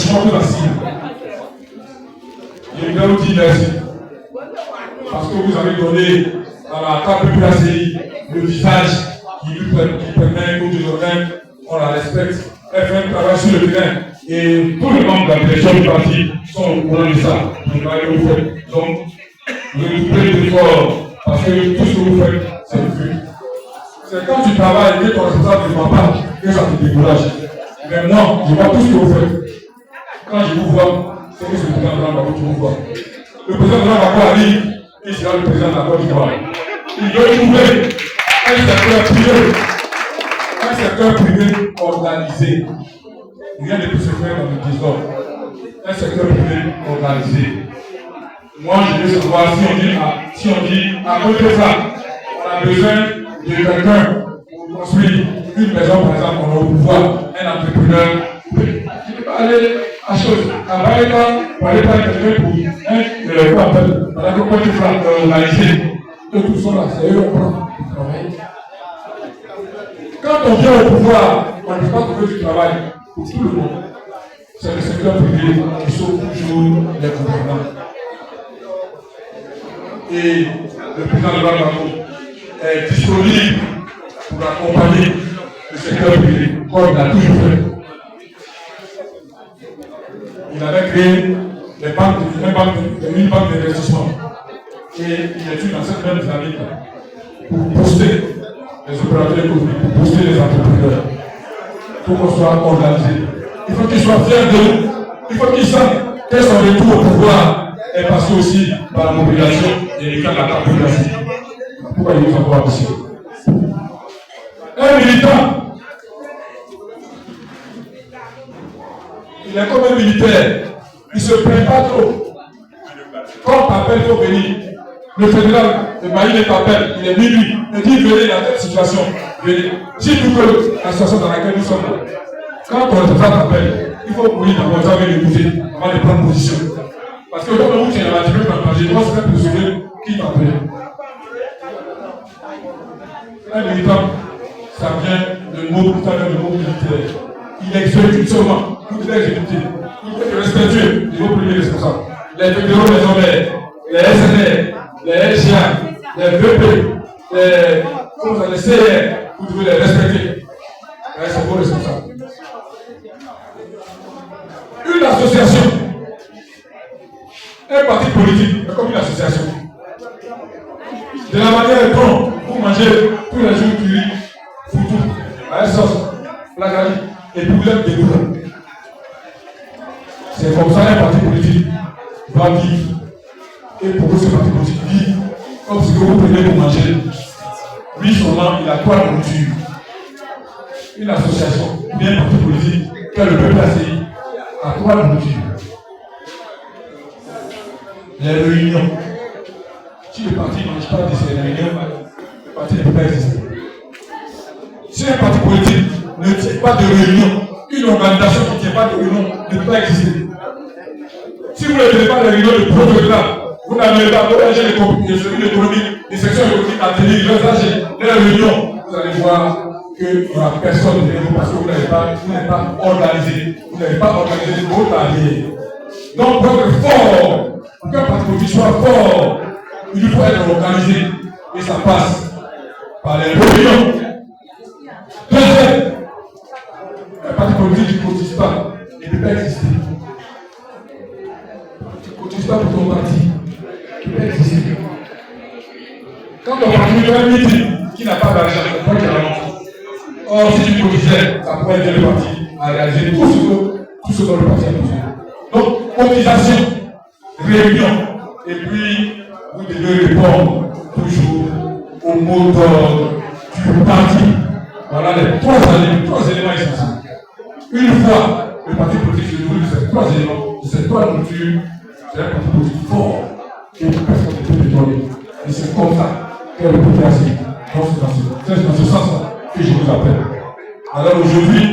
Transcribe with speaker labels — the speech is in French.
Speaker 1: chemin de la cible. Je voudrais vous dire merci. Parce que vous avez donné à la KPPACI le visage qui permet qu'au désormais on la respecte. Elle fait un travail sur le terrain et tous les membres de la direction du parti sont au courant de ça. Le travail que vous faites. Donc, vous avez tout l'effort parce que tout ce que vous faites, c'est le but. C'est quand tu travailles et que ton responsable ne voit pas que ça te décourage. Mais moi, je vois tout ce que vous faites. Quand je vous vois, c'est que c'est le président de la Côte d'Ivoire. Le président de la Côte d'Ivoire, il sera le président de la Côte d'Ivoire. Il doit trouver un secteur privé organisé. Rien ne peut se faire dans le désordre. Un secteur privé organisé. Moi, je veux savoir si on dit à côté de ça, on a besoin de quelqu'un pour construire une maison, par exemple, on a au pouvoir, un entrepreneur. Je ne peux pas aller à chose. À Baïka, pour aller par quelqu'un pour la coopérative organisée. Tout ça là, c'est eux qui prennent du travail. Quand on vient au pouvoir, on ne peut pas trouver du travail pour tout le monde. C'est le secteur privé qui sauve toujours les gouvernants. Et le président de Bamako est disponible pour accompagner le secteur privé, comme il a toujours fait. Il avait créé une banque d'investissement. Et il est dans cette même dynamique pour booster les opérateurs économiques, pour booster les entrepreneurs, pour qu'on soit organisé. Il faut qu'ils soient fiers de nous. Il faut qu'ils sachent que son retour au pouvoir est passé aussi par la mobilisation et les cas de la population. Pourquoi il nous envoie ici? Un militant, il est comme un militaire, il ne se plaint pas trop. Quand t'appelles, il faut venir. Le fédéral, le Maïle t'appelle, il est minuit, il dit venez dans cette situation, venez. Si tu veux la situation dans laquelle nous sommes là, quand ton responsable t'appelle, il faut courir dans votre avis l'écouter avant de prendre position. Parce que quand vous êtes là, tu peux pas je dois se faire souvenir qui t'appelle. Un militant, ça vient de mots, tout à l'heure de mots militaires. Il exécute seulement, tout est exécuté. Il faut être respectueux de vos premiers responsables. Les fédéraux, les hommes, les SNR, les LGA, les VP, les CR, vous devez les respecter. C'est vos responsables. Une association, un parti politique, est comme une association. De la manière dont vous mangez tous les jours du riz, foutou, à la sauce, la galerie, et puis vous êtes des boulons. C'est comme ça un parti politique va vivre. Et pour que ce parti politique vive, comme ce que vous prenez pour manger, lui seulement il a quoi de nourriture. Une association, bien un parti politique, que le peuple a saisi, a quoi de nourriture. Les réunions. Si le parti ne mange pas de ces réunions, le parti ne peut pas exister. Si un parti politique ne tient pas de réunion, une organisation qui ne tient pas de réunion ne peut pas exister. Si vous ne tenez pas de réunion de programme, vous n'avez pas d'origine économique, des sections économiques à tenir, les réunions, vous allez voir qu'il n'y aura personne de vous parce que vous n'êtes pas organisé. Vous n'avez pas organisé votre allié. Donc, pour être fort, pour qu'un parti politique soit fort, il faut être organisé. Et ça passe par les réunions. Deuxième, un parti politique ne cotise pas, il ne peut pas exister. Tu ne cotises pas pour ton parti, il peut exister. Quand ton parti fait un meeting qui n'a pas d'argent, il faut qu'il rentre. Or, si tu cotisais, ça pourrait aider le parti à réaliser tout ce dont le parti a besoin. Donc, cotisation, réunion, et puis vous devez répondre toujours au mot d'ordre du parti. Voilà les trois éléments essentiels. Une fois le parti politique se nourrit de ces trois éléments, de ces trois nourritures, c'est un parti politique fort que personne ne peut détourner. Et c'est comme ça que le peuple a signé. C'est dans ce sens-là que je vous appelle. Alors aujourd'hui,